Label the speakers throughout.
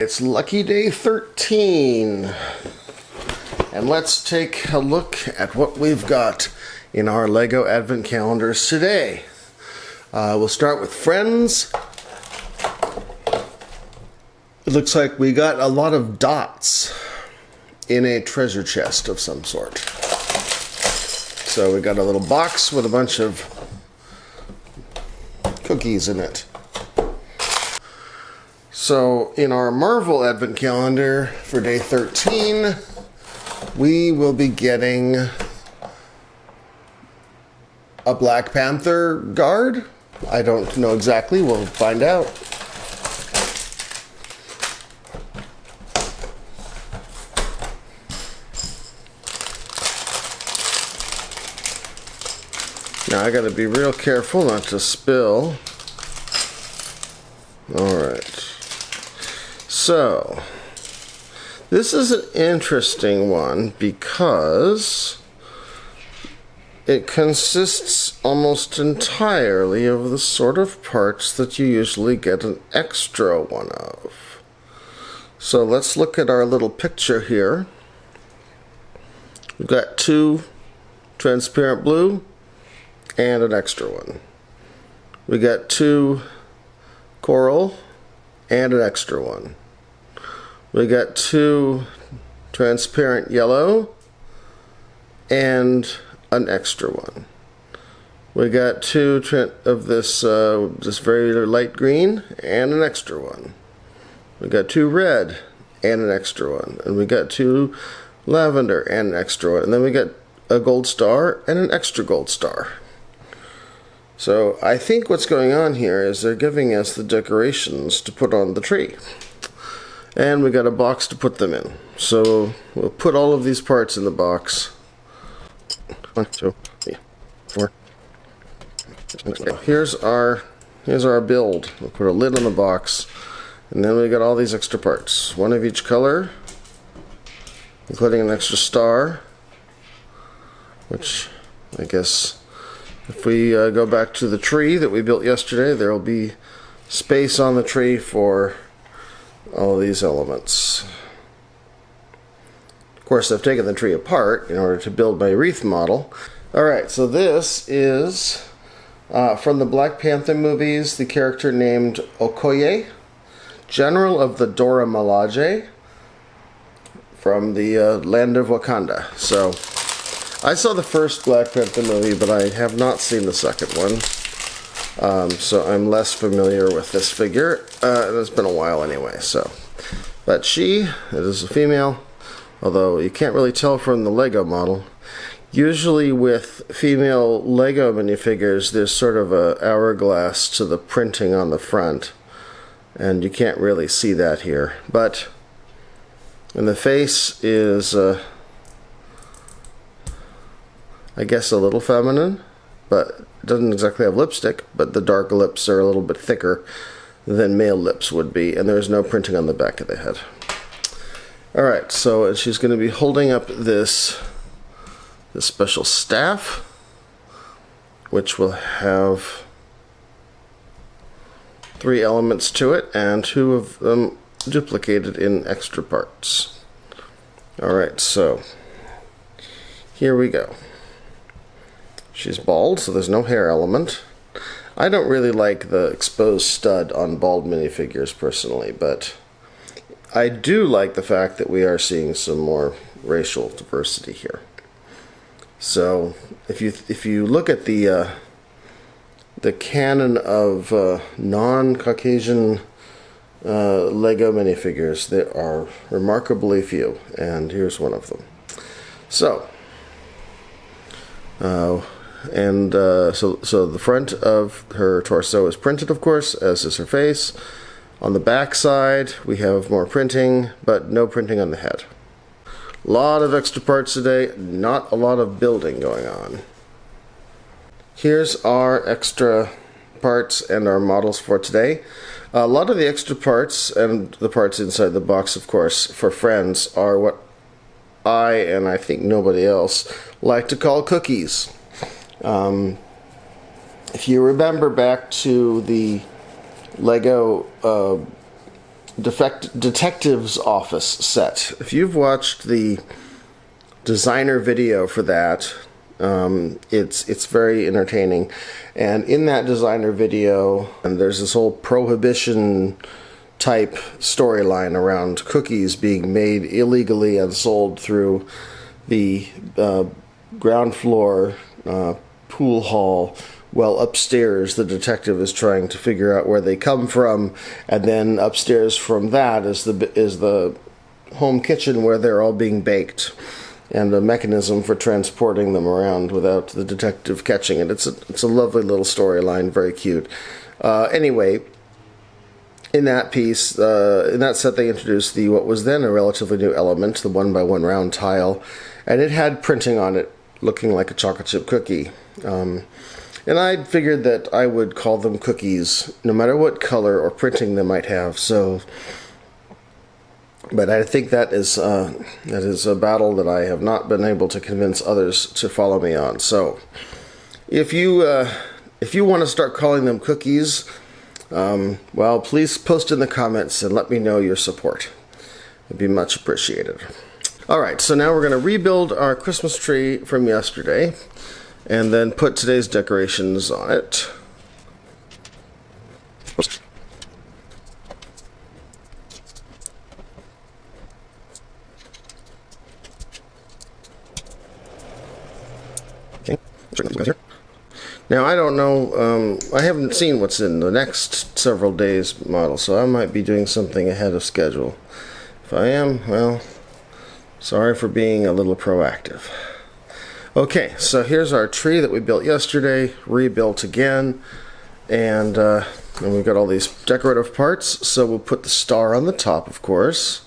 Speaker 1: It's lucky day 13, and let's take a look at what we've got in our Lego Advent calendars today. We'll start with Friends. It looks like we got a lot of dots in a treasure chest of some sort. So we got a little box with a bunch of cookies in it. So in our Marvel Advent calendar for day 13, we will be getting a Black Panther guard. I don't know exactly, we'll find out. Now I gotta be real careful not to spill. Alright. So, this is an interesting one because it consists almost entirely of the sort of parts that you usually get an extra one of. So let's look at our little picture here. We've got two transparent blue and an extra one. We got two coral and an extra one. We got two transparent yellow and an extra one. We got two of this very light green and an extra one. We got two red and an extra one. And we got two lavender and an extra one. And then we got a gold star and an extra gold star. So I think what's going on here is they're giving us the decorations to put on the tree. And we got a box to put them in. So we'll put all of these parts in the box. 1, 2, 3, 4. Here's our build. We'll put a lid on the box. And then we got all these extra parts. One of each color, including an extra star. Which, I guess, if we go back to the tree that we built yesterday, there will be space on the tree for all of these elements. Of course, I've taken the tree apart in order to build my wreath model. Alright, so this is from the Black Panther movies, the character named Okoye, General of the Dora Milaje, from the land of Wakanda. So, I saw the first Black Panther movie, but I have not seen the second one. So I'm less familiar with this figure. It's been a while anyway, so. But it is a female, although you can't really tell from the Lego model. Usually with female Lego minifigures, there's sort of an hourglass to the printing on the front. And you can't really see that here. But, and the face is, I guess, a little feminine, but it doesn't exactly have lipstick, but the dark lips are a little bit thicker than male lips would be, and there's no printing on the back of the head. Alright, so she's going to be holding up this special staff, which will have 3 elements to it, and 2 of them duplicated in extra parts. Alright, so here we go. She's bald, so there's no hair element. I don't really like the exposed stud on bald minifigures personally, but I do like the fact that we are seeing some more racial diversity here. So if you look at the canon of non-Caucasian Lego minifigures, there are remarkably few, and here's one of them. So. So the front of her torso is printed, of course, as is her face. On the back side, we have more printing, but no printing on the head. A lot of extra parts today, not a lot of building going on. Here's our extra parts and our models for today. A lot of the extra parts, and the parts inside the box, of course, for Friends, are what I, and I think nobody else, like to call cookies. If you remember back to the Lego detective's office set. If you've watched the designer video for that, it's very entertaining. And in that designer video, and there's this whole prohibition type storyline around cookies being made illegally and sold through the ground floor pool hall, while upstairs the detective is trying to figure out where they come from, and then upstairs from that is the home kitchen where they're all being baked, and a mechanism for transporting them around without the detective catching it. It's a lovely little storyline, very cute. Anyway, in that piece, in that set, they introduced what was then a relatively new element, the 1x1 round tile, and it had printing on it looking like a chocolate chip cookie. And I figured that I would call them cookies, no matter what color or printing they might have. But I think that is a battle that I have not been able to convince others to follow me on. So, if you want to start calling them cookies, well, please post in the comments and let me know your support. It'd be much appreciated. All right, so now we're going to rebuild our Christmas tree from yesterday, and then put today's decorations on it. Okay, now I don't know, I haven't seen what's in the next several days model, so I might be doing something ahead of schedule. If I am, well, sorry for being a little proactive. Okay, so here's our tree that we built yesterday, rebuilt again, and we've got all these decorative parts. So we'll put the star on the top, of course,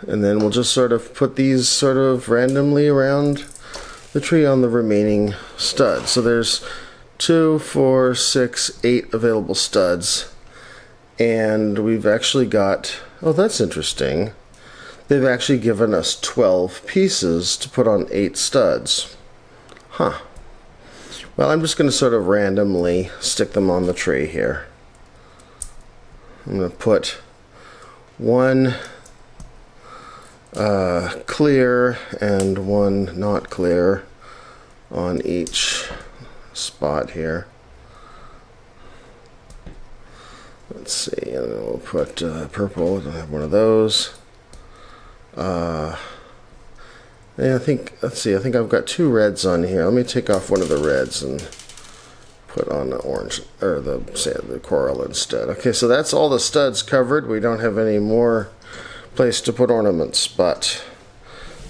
Speaker 1: and then we'll just sort of put these sort of randomly around the tree on the remaining studs. So there's 2, 4, 6, 8 available studs, and we've actually got, oh, that's interesting. They've actually given us 12 pieces to put on 8 studs. Huh. Well, I'm just going to sort of randomly stick them on the tree here. I'm going to put one clear and one not clear on each spot here. Let's see, and then we'll put purple. I have one of those. Yeah, I think I've got 2 reds on here. Let me take off one of the reds and put on the orange, or the coral instead. Okay, so that's all the studs covered. We don't have any more place to put ornaments, but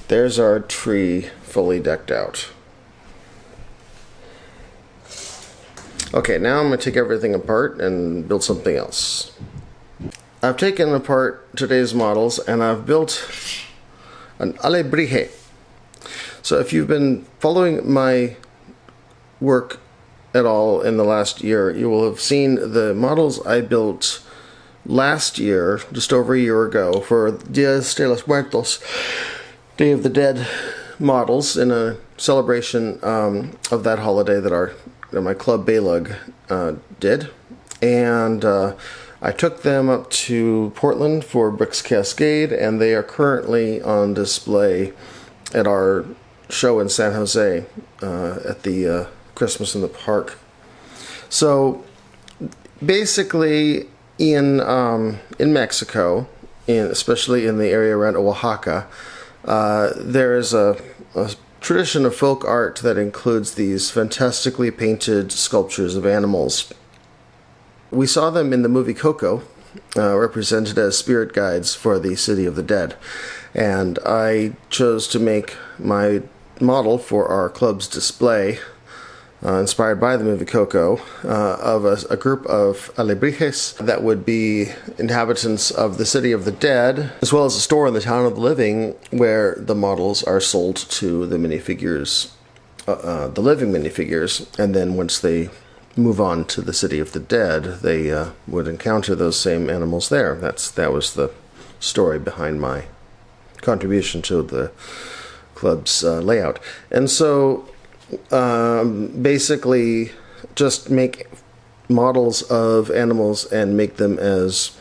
Speaker 1: there's our tree fully decked out. Okay, now I'm going to take everything apart and build something else. I've taken apart today's models and I've built an alebrije. So if you've been following my work at all in the last year, you will have seen the models I built last year, just over a year ago, for Dias de los Muertos, Day of the Dead models, in a celebration of that holiday that my club Baylug did. And I took them up to Portland for Bricks Cascade, and they are currently on display at our show in San Jose at the Christmas in the Park. So basically, in Mexico, especially in the area around Oaxaca, there is a tradition of folk art that includes these fantastically painted sculptures of animals. We saw them in the movie Coco, represented as spirit guides for the City of the Dead. And I chose to make my model for our club's display, inspired by the movie Coco, of a group of alebrijes that would be inhabitants of the City of the Dead, as well as a store in the Town of the Living where the models are sold to the minifigures, the living minifigures, and then once they move on to the City of the Dead, they would encounter those same animals there. That was the story behind my contribution to the club's layout. And so basically just make models of animals and make them as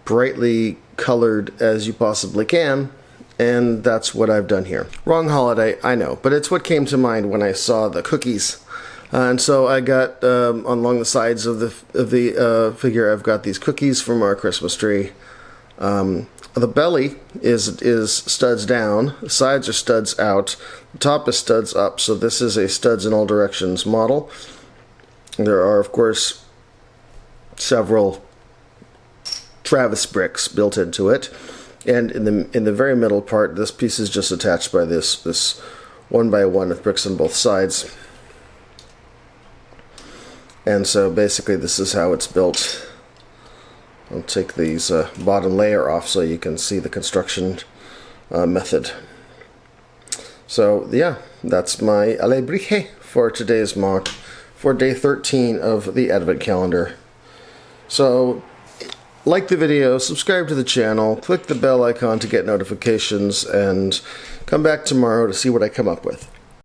Speaker 1: brightly colored as you possibly can, and that's what I've done here. Wrong holiday, I know, but it's what came to mind when I saw the cookies. And so I got, along the sides of the figure, I've got these cookies from our Christmas tree. The belly is studs down, the sides are studs out, the top is studs up, so this is a studs in all directions model. There are, of course, several Travis bricks built into it, and in the very middle part, this piece is just attached by this 1x1 with bricks on both sides. And so basically this is how it's built. I'll take these bottom layer off so you can see the construction method. So yeah, that's my alebrije for today's MOC for day 13 of the Advent calendar. So like the video, subscribe to the channel, click the bell icon to get notifications, and come back tomorrow to see what I come up with.